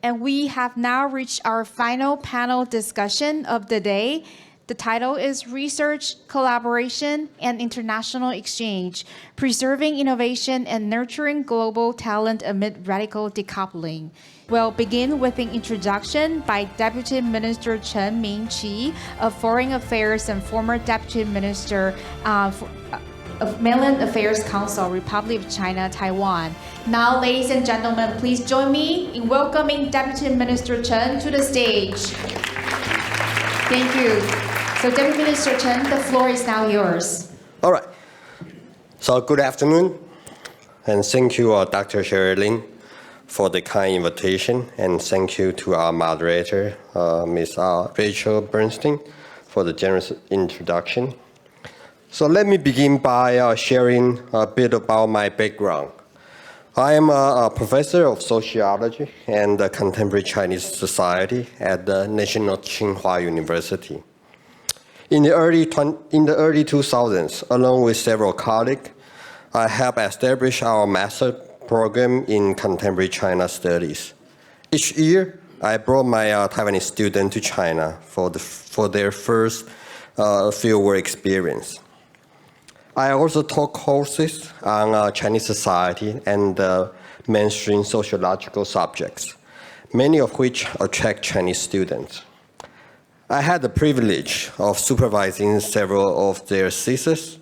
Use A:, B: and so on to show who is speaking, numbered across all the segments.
A: And we have now reached our final panel discussion of the day. The title is Research, Collaboration, and International Exchange, Preserving Innovation and Nurturing Global Talent Amid Radical Decoupling. We'll begin with an introduction by Deputy Minister Chen Ming-Chi of Foreign Affairs and former Deputy Minister of Mainland Affairs Council, Republic of China, Taiwan. Now, ladies and gentlemen, please join me in welcoming Deputy Minister Chen to the stage. Thank you. So, Deputy Minister Chen, the floor is now yours.
B: All right. So, good afternoon, and thank you, Dr. Sherilyn, for the kind invitation, and thank you to our moderator, Ms. Rachel Bernstein, for the generous introduction. So let me begin by sharing a bit about my background. I am a professor of sociology and contemporary Chinese society at the National Tsinghua University. In the early 2000s, along with several colleagues, I helped establish our master program in contemporary China studies. Each year, I brought my Taiwanese students to China for their first fieldwork experience. I also taught courses on Chinese society and mainstream sociological subjects, many of which attract Chinese students. I had the privilege of supervising several of their theses.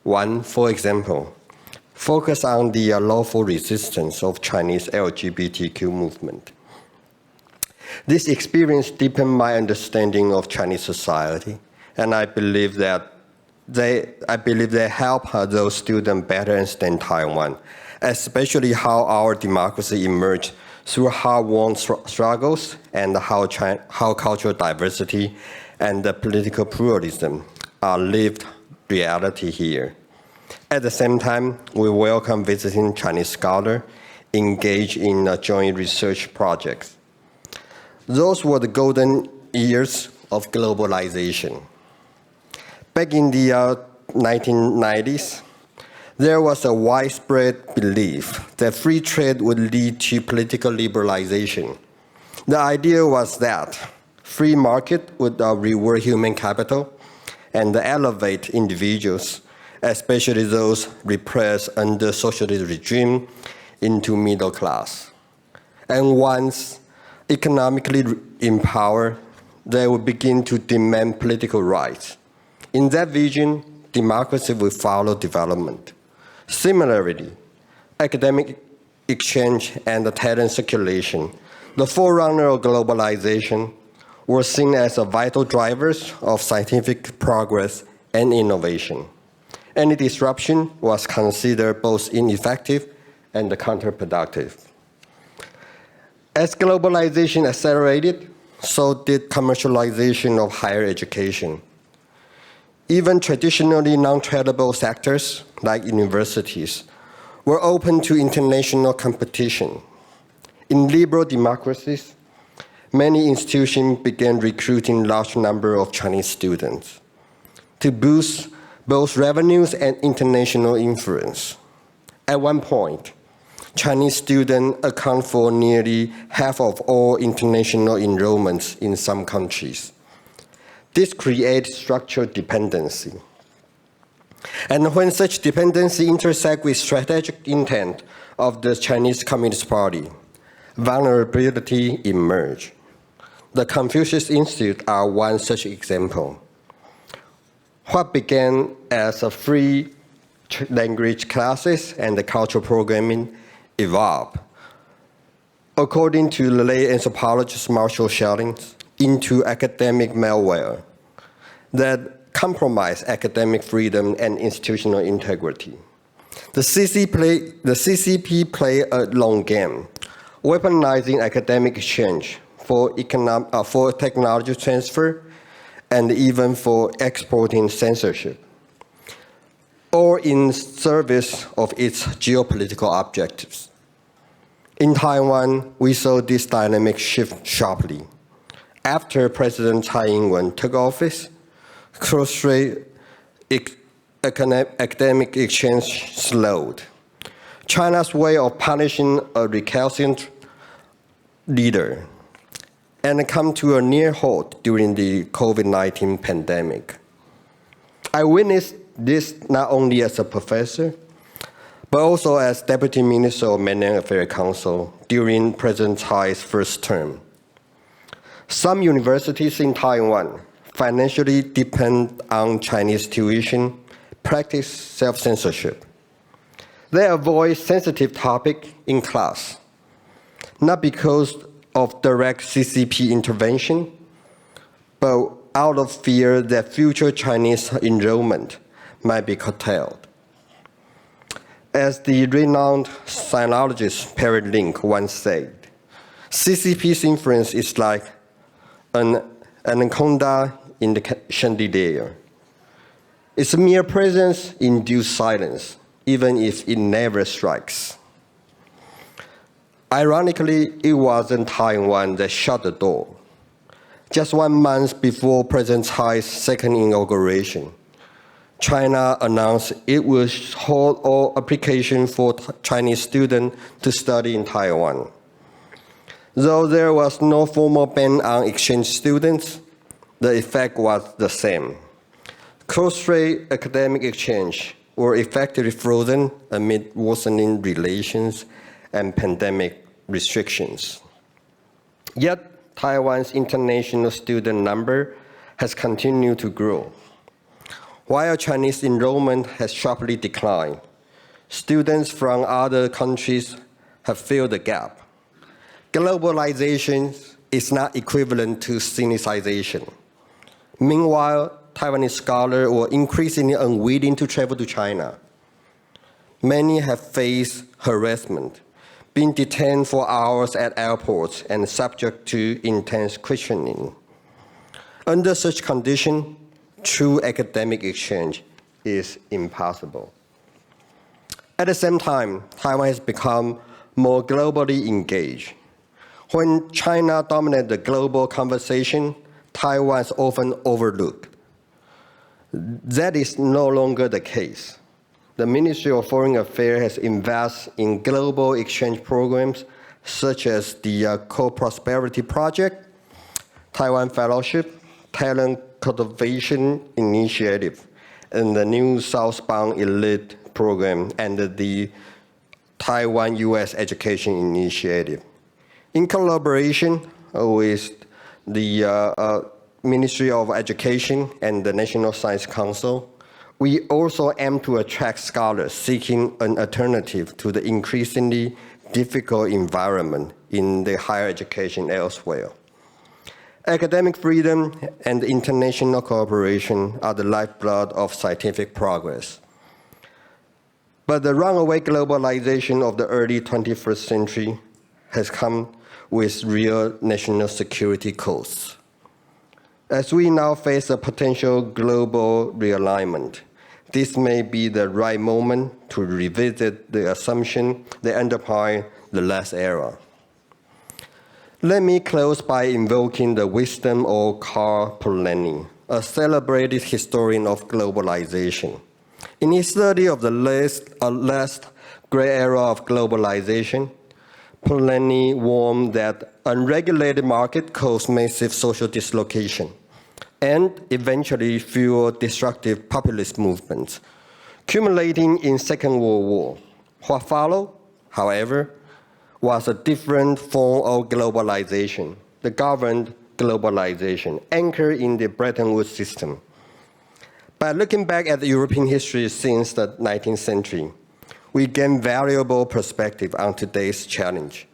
B: One, for example, focused on the lawful resistance of Chinese LGBTQ movement. This experience deepened my understanding of Chinese society, and I believe they help those students better understand Taiwan, especially how our democracy emerged through hard-won struggles and how cultural diversity and political pluralism are lived reality here. At the same time, we welcome visiting Chinese scholars engaged in joint research projects. Those were the golden years of globalization. Back in the 1990s, there was a widespread belief that free trade would lead to political liberalization. The idea was that free market would reward human capital and elevate individuals, especially those repressed under socialist regime, into middle class. And once economically empowered, they would begin to demand political rights. In that vision, democracy will follow development. Similarly, academic exchange and talent circulation, the forerunner of globalization, were seen as vital drivers of scientific progress and innovation. Any disruption was considered both ineffective and counterproductive. As globalization accelerated, so did commercialization of higher education. Even traditionally non-tradable sectors, like universities, were open to international competition. In liberal democracies, many institutions began recruiting large numbers of Chinese students to boost both revenues and international influence. At one point, Chinese students account for nearly half of all international enrollments in some countries. This creates structural dependency. And when such dependency intersects with strategic intent of the Chinese Communist Party, vulnerability emerges. The Confucius Institute are one such example. What began as a free language classes and the cultural programming evolved, according to the late anthropologist Marshall Schellings, into academic malware that compromise academic freedom and institutional integrity. The CCP play a long game, weaponizing academic exchange for technology transfer and even for exporting censorship, or in service of its geopolitical objectives. In Taiwan, we saw this dynamic shift sharply. After President Tsai Ing-wen took office, cross-strait academic exchange slowed. China's way of punishing a recalcitrant leader and come to a near halt during the COVID-19 pandemic. I witnessed this not only as a professor, but also as Deputy Minister of Mainland Affairs Council during President Tsai's first term. Some universities in Taiwan financially depend on Chinese tuition, practice self-censorship. They avoid sensitive topics in class, not because of direct CCP intervention, but out of fear that future Chinese enrollment might be curtailed. As the renowned sinologist Perry Link once said, CCP's influence is like an anaconda in the chandelier. Its mere presence induces silence, even if it never strikes. Ironically, it wasn't Taiwan that shut the door. Just 1 month before President Tsai's second inauguration, China announced it would hold all applications for Chinese students to study in Taiwan. Though there was no formal ban on exchange students, the effect was the same. Cross-strait academic exchange were effectively frozen amid worsening relations and pandemic restrictions. Yet, Taiwan's international student number has continued to grow. While Chinese enrollment has sharply declined, students from other countries have filled the gap. Globalization is not equivalent to sinicization. Meanwhile, Taiwanese scholars were increasingly unwilling to travel to China. Many have faced harassment, being detained for hours at airports and subject to intense questioning. Under such conditions, true academic exchange is impossible. At the same time, Taiwan has become more globally engaged. When China dominates the global conversation, Taiwan is often overlooked. That is no longer the case. The Ministry of Foreign Affairs has invested in global exchange programs such as the Co-Prosperity Project, Taiwan Fellowship, Talent Cultivation Initiative, and the new Southbound Elite Program, and the Taiwan-U.S. Education Initiative. In collaboration with the Ministry of Education and the National Science Council, we also aim to attract scholars seeking an alternative to the increasingly difficult environment in the higher education elsewhere. Academic freedom and international cooperation are the lifeblood of scientific progress. But the runaway globalization of the early 21st century has come with real national security costs. As we now face a potential global realignment, this may be the right moment to revisit the assumption that underpin the last era. Let me close by invoking the wisdom of Karl Polanyi, a celebrated historian of globalization. In his study of the last great era of globalization, Polanyi warned that unregulated market cause massive social dislocation and eventually fuel destructive populist movements, culminating in Second World War. What followed, however, was a different form of globalization, the governed globalization, anchored in the Bretton Woods system. By looking back at the European history since the 19th century, we gain valuable perspective on today's challenge.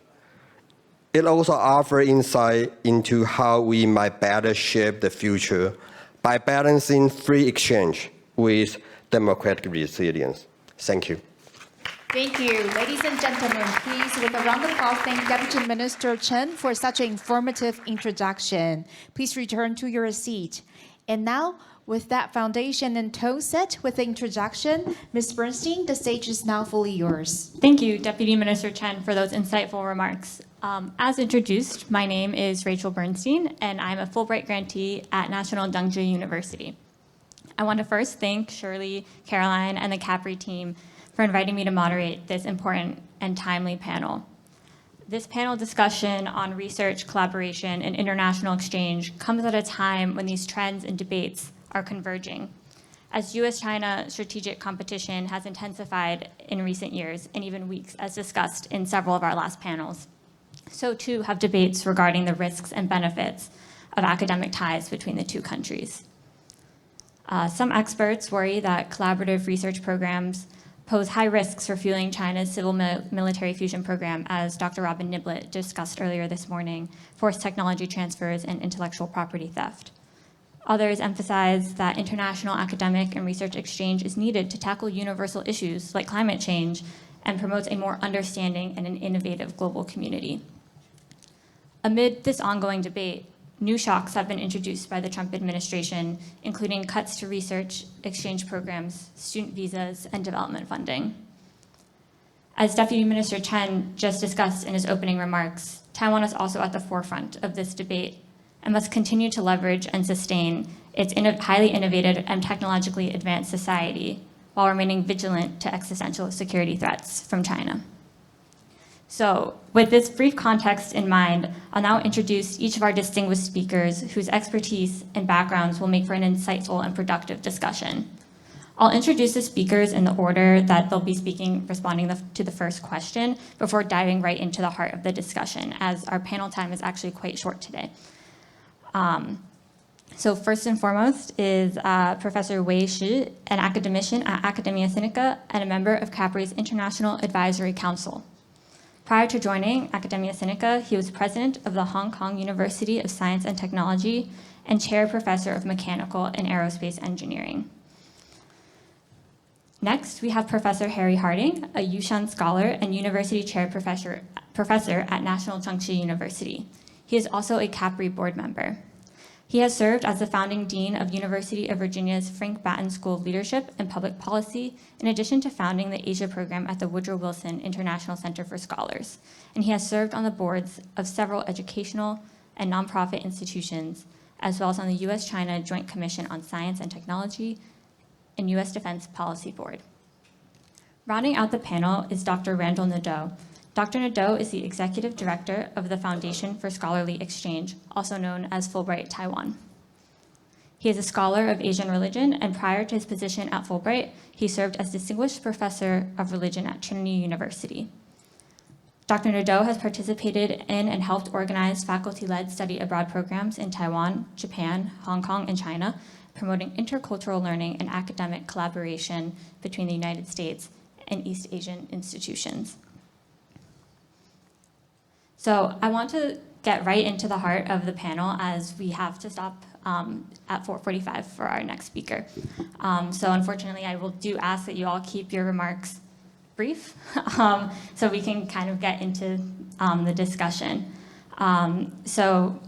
B: It also offers insight into how we might better shape the future by balancing free exchange with democratic resilience. Thank you.
A: Thank you. Ladies and gentlemen, please, with a round of applause, thank Deputy Minister Chen for such an informative introduction. Please return to your seat. And now, with that foundation and tone set with the introduction, Ms. Bernstein, the stage is now fully yours.
C: Thank you, Deputy Minister Chen, for those insightful remarks. As introduced, my name is Rachel Bernstein, and I'm a Fulbright grantee at National Dengzhi University. I want to first thank Shirley, Caroline, and the CAPRI team for inviting me to moderate this important and timely panel. This panel discussion on research, collaboration, and international exchange comes at a time when these trends and debates are converging. As US-China strategic competition has intensified in recent years and even weeks, as discussed in several of our last panels, so too have debates regarding the risks and benefits of academic ties between the two countries. Some experts worry that collaborative research programs pose high risks for fueling China's civil-military fusion program, as Dr. Robin Niblett discussed earlier this morning, forced technology transfers, and intellectual property theft. Others emphasize that international academic and research exchange is needed to tackle universal issues like climate change and promotes a more understanding and an innovative global community. Amid this ongoing debate, new shocks have been introduced by the Trump administration, including cuts to research exchange programs, student visas, and development funding. As Deputy Minister Chen just discussed in his opening remarks, Taiwan is also at the forefront of this debate and must continue to leverage and sustain its highly innovative and technologically advanced society while remaining vigilant to existential security threats from China. So, with this brief context in mind, I'll now introduce each of our distinguished speakers whose expertise and backgrounds will make for an insightful and productive discussion. I'll introduce the speakers in the order that they'll be speaking, responding to the first question, before diving right into the heart of the discussion, as our panel time is actually quite short today. So first and foremost is Professor Wei Shyy, an academician at Academia Sinica and a member of CAPRI's International Advisory Council. Prior to joining Academia Sinica, he was president of the Hong Kong University of Science and Technology and chair professor of mechanical and aerospace engineering. Next, we have Professor Harry Harding, a Yushan scholar and university chair professor at National Chengchi University. He is also a CAPRI board member. He has served as the founding dean of University of Virginia's Frank Batten School of Leadership and Public Policy, in addition to founding the Asia program at the Woodrow Wilson International Center for Scholars. And he has served on the boards of several educational and nonprofit institutions, as well as on the US-China Joint Commission on Science and Technology and US Defense Policy Board. Rounding out the panel is Dr. Randall Nadeau. Dr. Nadeau is the executive director of the Foundation for Scholarly Exchange, also known as Fulbright Taiwan. He is a scholar of Asian religion, and prior to his position at Fulbright, he served as distinguished professor of religion at Trinity University. Dr. Nadeau has participated in and helped organize faculty-led study abroad programs in Taiwan, Japan, Hong Kong, and China, promoting intercultural learning and academic collaboration between the United States and East Asian institutions. So I want to get right into the heart of the panel, as we have to stop at 4:45 for our next speaker. So unfortunately, I will ask that you all keep your remarks brief, so we can kind of get into the discussion. So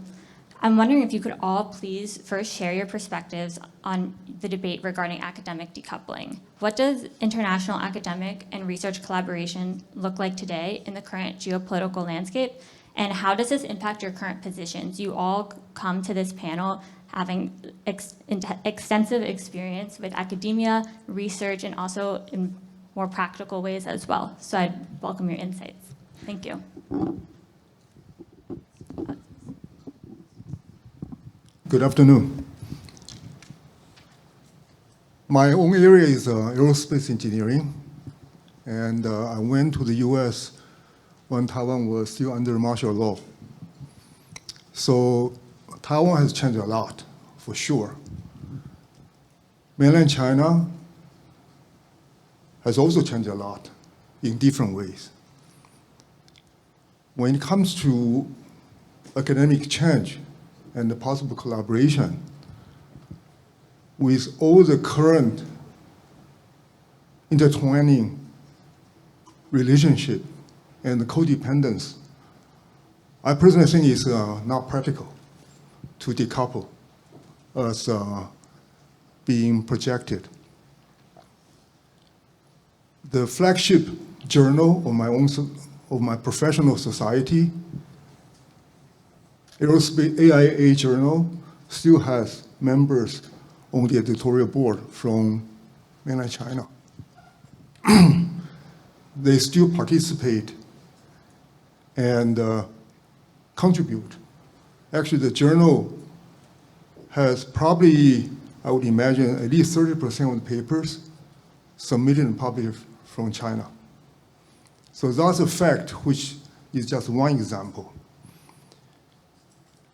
C: I'm wondering if you could all please first share your perspectives on the debate regarding academic decoupling. What does international academic and research collaboration look like today in the current geopolitical landscape? And how does this impact your current positions? You all come to this panel having extensive experience with academia, research, and also in more practical ways as well. So I'd welcome your insights. Thank you.
D: Good afternoon. My own area is aerospace engineering, and I went to the US when Taiwan was still under martial law. So Taiwan has changed a lot, for sure. Mainland China has also changed a lot in different ways. When it comes to academic change and the possible collaboration, with all the current intertwining relationship and the codependence, I personally think it's not practical to decouple as being projected. The flagship journal of my professional society, Aerospace AIA Journal, still has members on the editorial board from mainland China. They still participate and contribute. Actually, the journal has probably, I would imagine, at least 30% of the papers submitted and published from China. So that's a fact, which is just one example.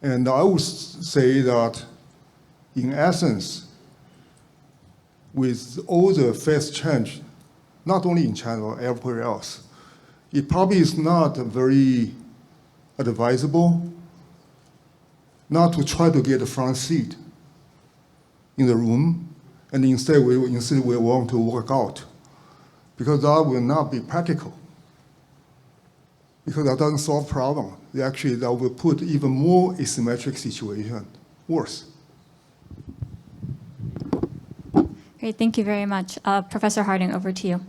D: And I would say that, in essence, with all the fast change, not only in China, but everywhere else, it probably is not very advisable not to try to get a front seat in the room, and instead we want to work out, because that will not be practical. Because that doesn't solve problem. Actually, that will put even more asymmetric situation worse.
C: Great, thank you very much. Professor Harding, over to you.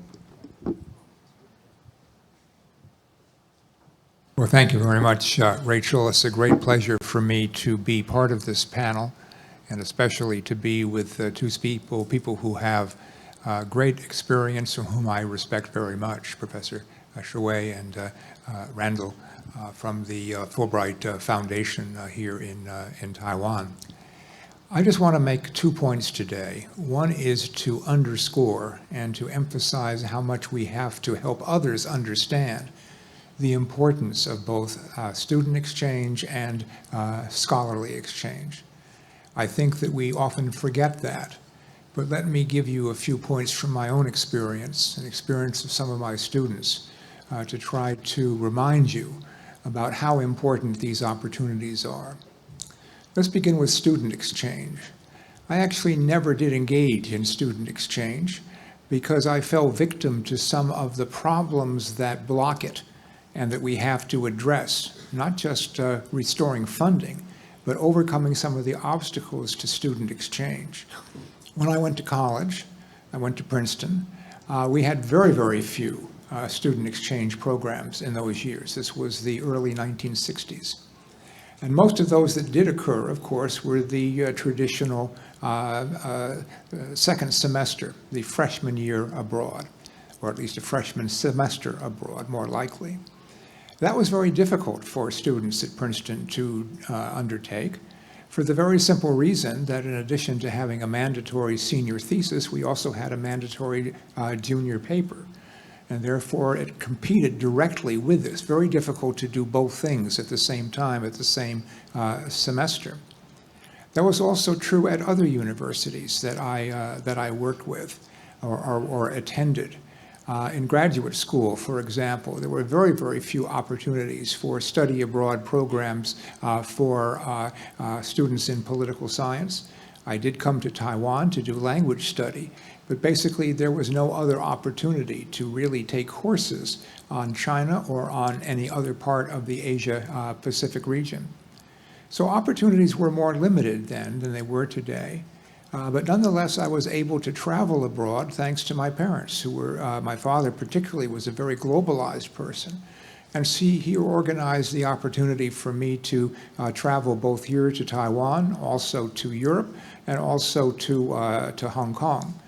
E: Well, thank you very much, Rachel. It's a great pleasure for me to be part of this panel, and especially to be with two people who have great experience and whom I respect very much, Professor Shyy and Randall from the Fulbright Foundation here in Taiwan. I just want to make 2 points today. One is to underscore and to emphasize how much we have to help others understand the importance of both student exchange and scholarly exchange. I think that we often forget that, but let me give you a few points from my own experience and experience of some of my students to try to remind you about how important these opportunities are. Let's begin with student exchange. I actually never did engage in student exchange because I fell victim to some of the problems that block it and that we have to address, not just restoring funding, but overcoming some of the obstacles to student exchange. When I went to college, I went to Princeton, we had very, very few student exchange programs in those years. This was the early 1960s. And most of those that did occur, of course, were the traditional second semester, the freshman year abroad, or at least a freshman semester abroad, more likely. That was very difficult for students at Princeton to undertake, for the very simple reason that in addition to having a mandatory senior thesis, we also had a mandatory junior paper. And therefore, it competed directly with this. Very difficult to do both things at the same time, at the same semester. That was also true at other universities that I worked with or attended. In graduate school, for example, there were very, very few opportunities for study abroad programs for students in political science. I did come to Taiwan to do language study, but basically there was no other opportunity to really take courses on China or on any other part of the Asia-Pacific region. So opportunities were more limited then than they were today. But nonetheless, I was able to travel abroad thanks to my parents, who were, my father particularly was a very globalized person. And he organized the opportunity for me to travel both here to Taiwan, also to Europe, and also to Hong Kong.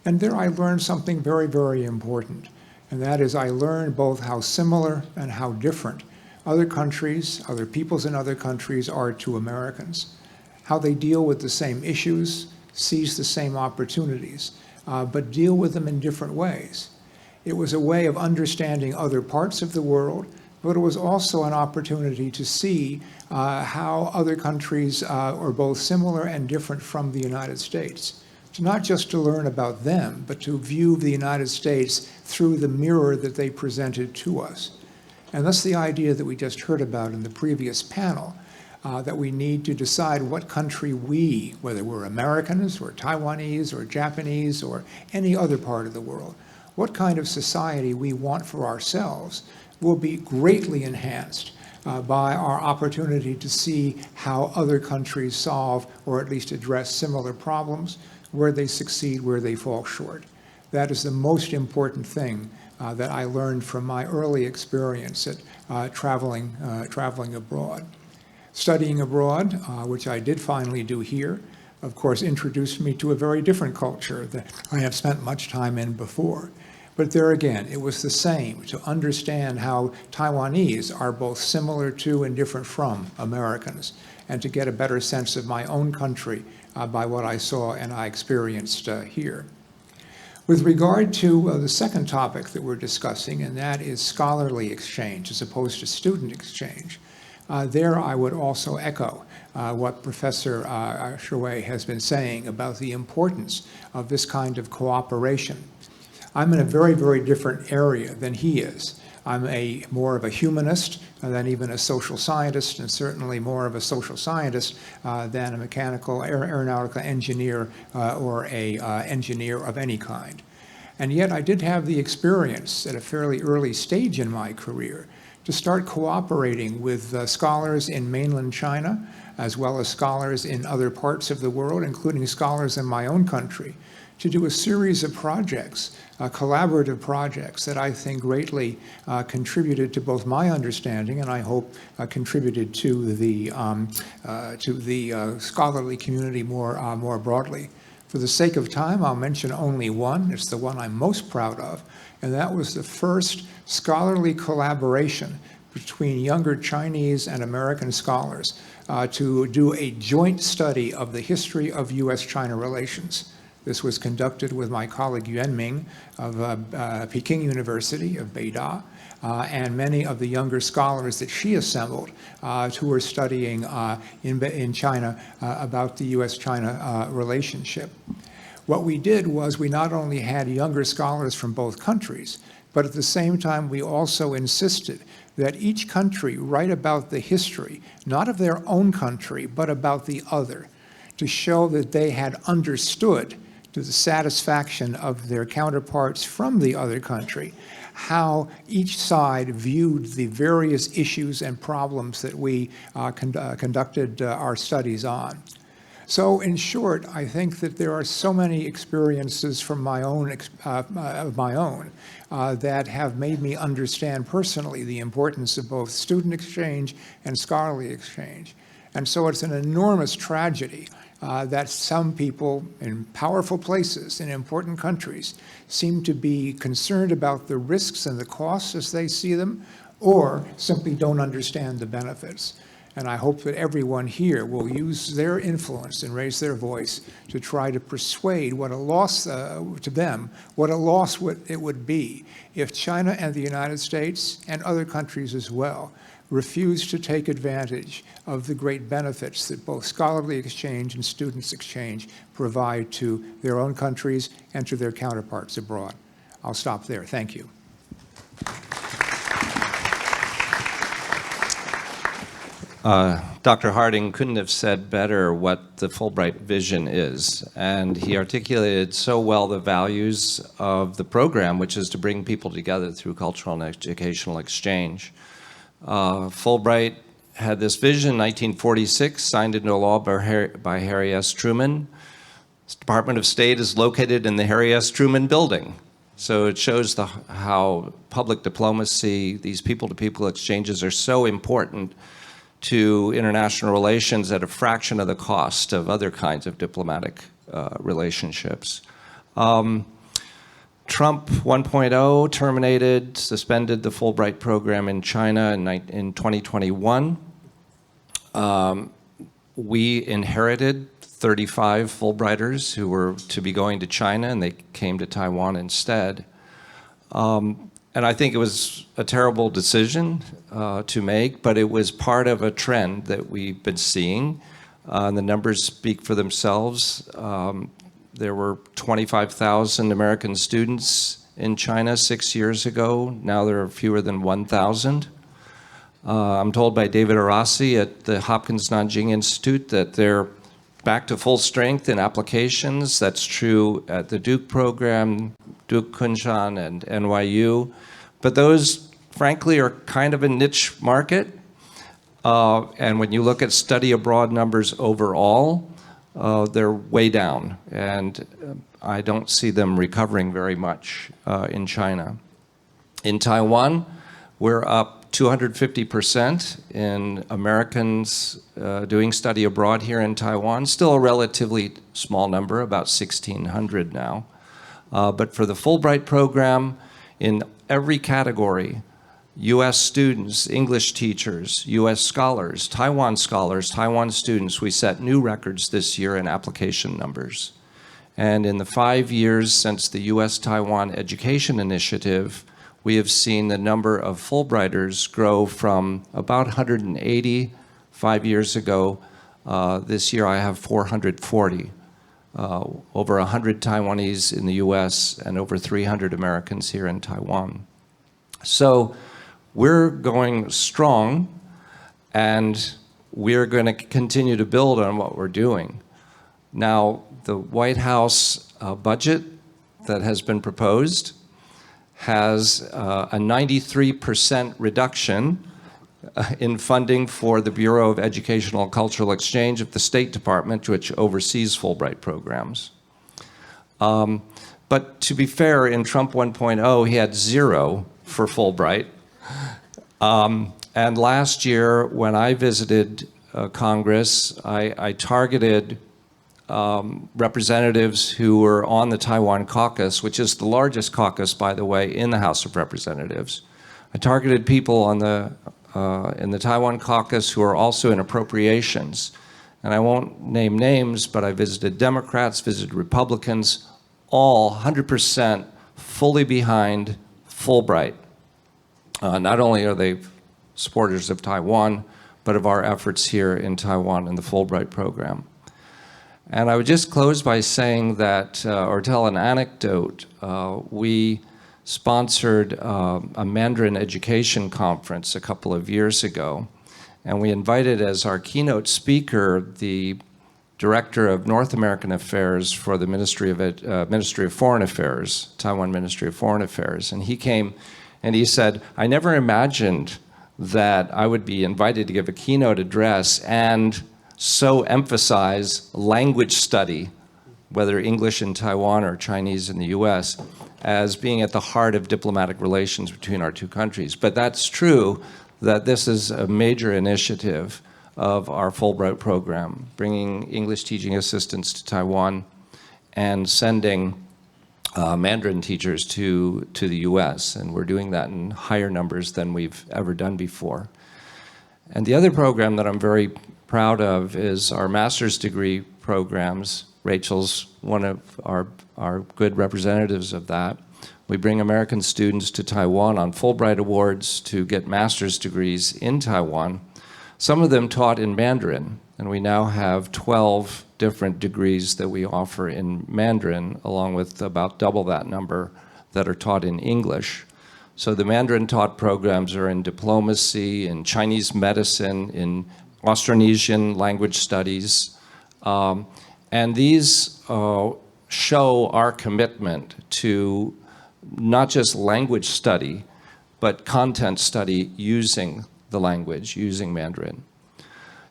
E: And there I learned something very, very important. And that is I learned both how similar and how different other countries, other peoples in other countries are to Americans, how they deal with the same issues, seize the same opportunities, but deal with them in different ways. It was a way of understanding other parts of the world, but it was also an opportunity to see how other countries are both similar and different from the United States. So not just to learn about them, but to view the United States through the mirror that they presented to us. And that's the idea that we just heard about in the previous panel, that we need to decide what country we, whether we're Americans or Taiwanese or Japanese or any other part of the world, what kind of society we want for ourselves will be greatly enhanced by our opportunity to see how other countries solve or at least address similar problems, where they succeed, where they fall short. That is the most important thing that I learned from my early experience at traveling abroad. Studying abroad, which I did finally do here, of course, introduced me to a very different culture that I have spent much time in before. But there again, it was the same, to understand how Taiwanese are both similar to and different from Americans, and to get a better sense of my own country by what I saw and I experienced here. With regard to the second topic that we're discussing, and that is scholarly exchange as opposed to student exchange, there I would also echo what Professor Shyy has been saying about the importance of this kind of cooperation. I'm in a very, very different area than he is. I'm more of a humanist than even a social scientist, and certainly more of a social scientist than a mechanical aeronautical engineer or a engineer of any kind. And yet I did have the experience at a fairly early stage in my career to start cooperating with scholars in mainland China, as well as scholars in other parts of the world, including scholars in my own country, to do a series of projects, collaborative projects that I think greatly contributed to both my understanding and I hope contributed to the scholarly community more broadly. For the sake of time, I'll mention only one. It's the one I'm most proud of, and that was the first scholarly collaboration between younger Chinese and American scholars to do a joint study of the history of U.S.-China relations. This was conducted with my colleague Yuan Ming of Peking University of Beida, and many of the younger scholars that she assembled who were studying in China about the U.S.-China relationship. What we did was we not only had younger scholars from both countries, but at the same time we also insisted that each country write about the history, not of their own country, but about the other, to show that they had understood to the satisfaction of their counterparts from the other country how each side viewed the various issues and problems that we conducted our studies on. So in short, I think that there are so many experiences from my own, that have made me understand personally the importance of both student exchange and scholarly exchange. And so it's an enormous tragedy that some people in powerful places in important countries seem to be concerned about the risks and the costs as they see them, or simply don't understand the benefits. And I hope that everyone here will use their influence and raise their voice to try to persuade what a loss to them, what a loss it would be if China and the United States and other countries as well refuse to take advantage of the great benefits that both scholarly exchange and students exchange provide to their own countries and to their counterparts abroad. I'll stop there. Thank you.
F: Dr. Harding couldn't have said better what the Fulbright vision is, and he articulated so well the values of the program, which is to bring people together through cultural and educational exchange. Fulbright had this vision in 1946, signed into law by Harry S. Truman. This Department of State is located in the Harry S. Truman building. So it shows how public diplomacy, these people-to-people exchanges are so important to international relations at a fraction of the cost of other kinds of diplomatic relationships. Trump 1.0 terminated, suspended the Fulbright program in China in 2021. We inherited 35 Fulbrighters who were to be going to China, and they came to Taiwan instead. And I think it was a terrible decision to make, but it was part of a trend that we've been seeing. And the numbers speak for themselves. There were 25,000 American students in China 6 years ago. Now there are fewer than 1,000. I'm told by David Arasi at the Hopkins Nanjing Institute that they're back to full strength in applications. That's true at the Duke program, Duke Kunshan, and NYU. But those, frankly, are kind of a niche market. And when you look at study abroad numbers overall, they're way down. And I don't see them recovering very much in China. In Taiwan, we're up 250% in Americans doing study abroad here in Taiwan. Still a relatively small number, about 1,600 now. But for the Fulbright program, in every category. US students, English teachers, US scholars, Taiwan students, we set new records this year in application numbers. And in the 5 years since the US-Taiwan Education Initiative, we have seen the number of Fulbrighters grow from about 180 5 years ago. This year I have 440. Over 100 Taiwanese in the US and over 300 Americans here in Taiwan. So we're going strong, and we're going to continue to build on what we're doing. Now, the White House budget that has been proposed has a 93% reduction in funding for the Bureau of Educational and Cultural Exchange of the State Department, which oversees Fulbright programs. But to be fair, in Trump 1.0, he had 0 for Fulbright. And last year, when I visited Congress, I targeted representatives who were on the Taiwan caucus, which is the largest caucus, by the way, in the House of Representatives. I targeted people on in the Taiwan caucus who are also in appropriations. And I won't name names, but I visited Democrats, visited Republicans, all 100% fully behind Fulbright. Not only are they supporters of Taiwan, but of our efforts here in Taiwan in the Fulbright program. And I would just close by saying that, or tell an anecdote. We sponsored a Mandarin education conference a couple of years ago, and we invited as our keynote speaker the Director of North American Affairs for the Ministry of Foreign Affairs, Taiwan Ministry of Foreign Affairs. And he came and he said, I never imagined that I would be invited to give a keynote address and so emphasize language study, whether English in Taiwan or Chinese in the US, as being at the heart of diplomatic relations between our two countries. But that's true that this is a major initiative of our Fulbright program, bringing English teaching assistants to Taiwan and sending Mandarin teachers to the US, and we're doing that in higher numbers than we've ever done before. And the other program that I'm very proud of is our master's degree programs. Rachel's one of our good representatives of that. We bring American students to Taiwan on Fulbright Awards to get master's degrees in Taiwan, some of them taught in Mandarin, and we now have 12 different degrees that we offer in Mandarin, along with about double that number that are taught in English. So the Mandarin taught programs are in diplomacy, in Chinese medicine, in Austronesian language studies. And these show our commitment to not just language study, but content study using the language, using Mandarin.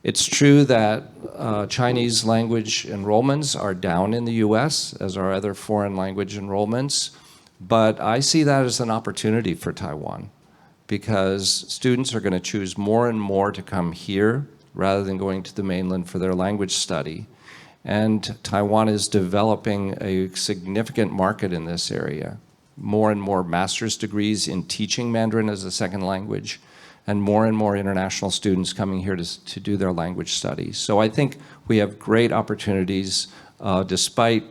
F: It's true that Chinese language enrollments are down in the US, as are other foreign language enrollments, but I see that as an opportunity for Taiwan, because students are going to choose more and more to come here rather than going to the mainland for their language study. And Taiwan is developing a significant market in this area. More and more master's degrees in teaching Mandarin as a second language, and more international students coming here to do their language studies. So I think we have great opportunities despite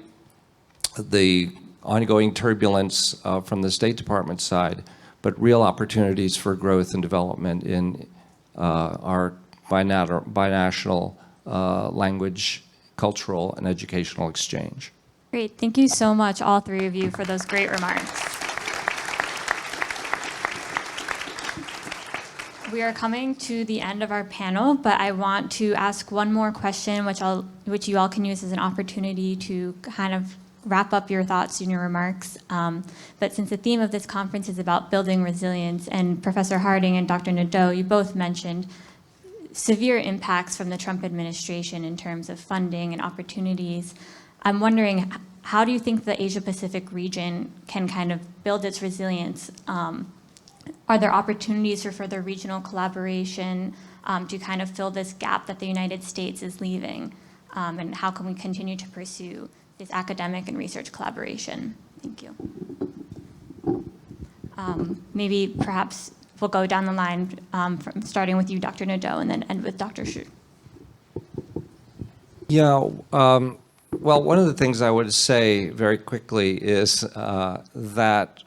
F: the ongoing turbulence from the State Department side, but real opportunities for growth and development in our binational language, cultural, and educational exchange.
C: Great. Thank you so much, all three of you, for those great remarks. We are coming to the end of our panel, but I want to ask one more question, which you all can use as an opportunity to kind of wrap up your thoughts and your remarks. But since the theme of this conference is about building resilience, and Professor Harding and Dr. Nadeau, you both mentioned severe impacts from the Trump administration in terms of funding and opportunities. I'm wondering, how do you think the Asia-Pacific region can kind of build its resilience? Are there opportunities for further regional collaboration to kind of fill this gap that the United States is leaving? And how can we continue to pursue this academic and research collaboration? Thank you. Maybe perhaps we'll go down the line from starting with you, Dr. Nadeau, and then end with Dr. Shyy.
F: Yeah, well, one of the things I would say very quickly is that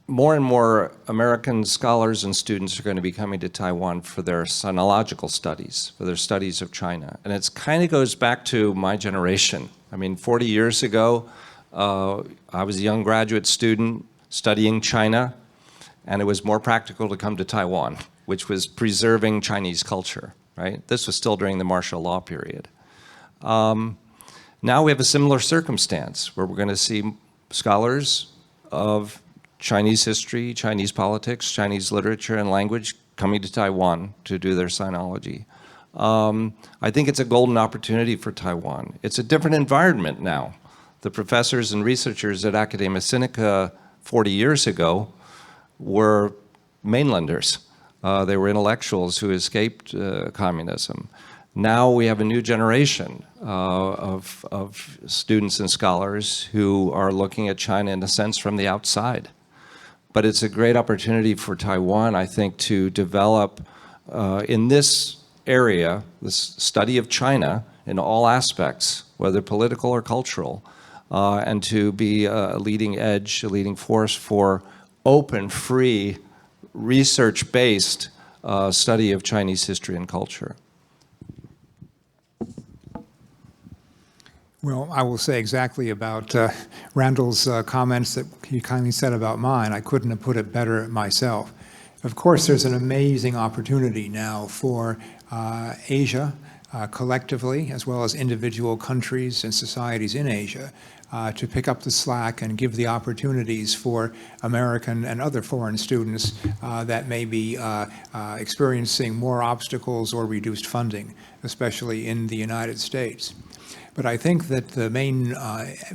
F: more and more American scholars and students are going to be coming to Taiwan for their sinological studies, for their studies of China. And it kind of goes back to my generation. I mean, 40 years ago, I was a young graduate student studying China, and it was more practical to come to Taiwan, which was preserving Chinese culture, right? This was still during the martial law period. Now we have a similar circumstance where we're going to see scholars of Chinese history, Chinese politics, Chinese literature and language coming to Taiwan to do their sinology. I think it's a golden opportunity for Taiwan. It's a different environment now. The professors and researchers at Academia Sinica 40 years ago were mainlanders. They were intellectuals who escaped communism. Now we have a new generation of students and scholars who are looking at China in a sense from the outside. But it's a great opportunity for Taiwan, I think, to develop in this area, this study of China in all aspects, whether political or cultural, and to be a leading edge, a leading force for open, free, research-based study of Chinese history and culture.
E: Well, I will say exactly about Randall's comments that he kindly said about mine. I couldn't have put it better myself. Of course, there's an amazing opportunity now for Asia collectively, as well as individual countries and societies in Asia, to pick up the slack and give the opportunities for American and other foreign students that may be experiencing more obstacles or reduced funding, especially in the United States. But I think that the main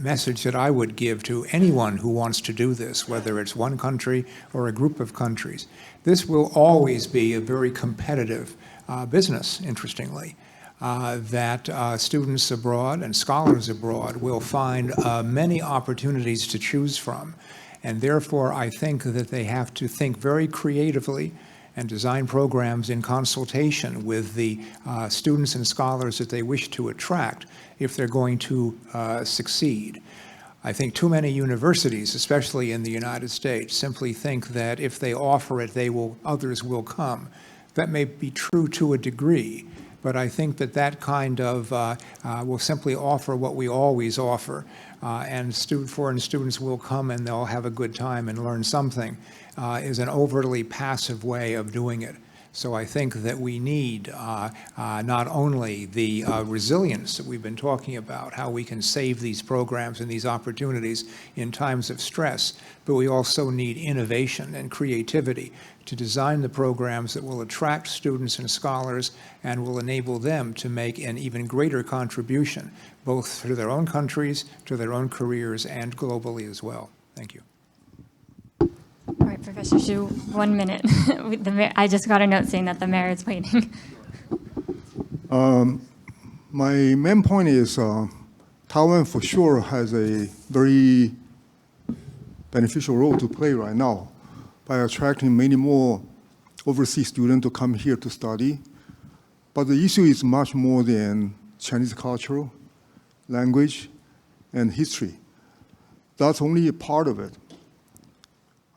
E: message that I would give to anyone who wants to do this, whether it's one country or a group of countries, this will always be a very competitive business, interestingly, that students abroad and scholars abroad will find many opportunities to choose from. And therefore, I think that they have to think very creatively and design programs in consultation with the students and scholars that they wish to attract if they're going to succeed. I think too many universities, especially in the United States, simply think that if they offer it, others will come. That may be true to a degree, but I think that that kind of will simply offer what we always offer, and foreign students will come and they'll have a good time and learn something, is an overly passive way of doing it. So I think that we need not only the resilience that we've been talking about, how we can save these programs and these opportunities in times of stress, but we also need innovation and creativity to design the programs that will attract students and scholars and will enable them to make an even greater contribution, both to their own countries, to their own careers, and globally as well. Thank you.
C: All right, Professor Shyy, 1 minute. I just got a note saying that the mayor is waiting.
D: My main point is Taiwan for sure has a very beneficial role to play right now by attracting many more overseas students to come here to study. But the issue is much more than Chinese culture, language, and history. That's only a part of it.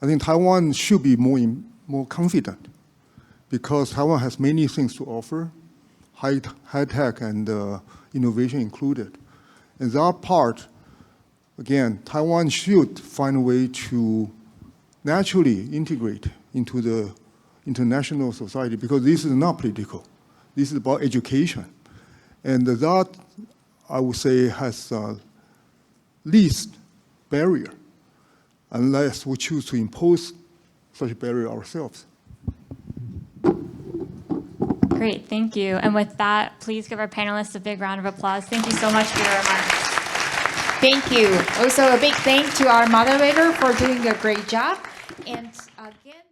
D: I think Taiwan should be more confident because Taiwan has many things to offer, high tech and innovation included. And that part, again, Taiwan should find a way to naturally integrate into the international society because this is not political. This is about education. And that, I would say, has least barrier unless we choose to impose such a barrier ourselves.
C: Great, thank you. And with that, please give our panelists a big round of applause. Thank you so much for your remarks.
A: Thank you. Also, a big thank to our moderator for doing a great job. And again,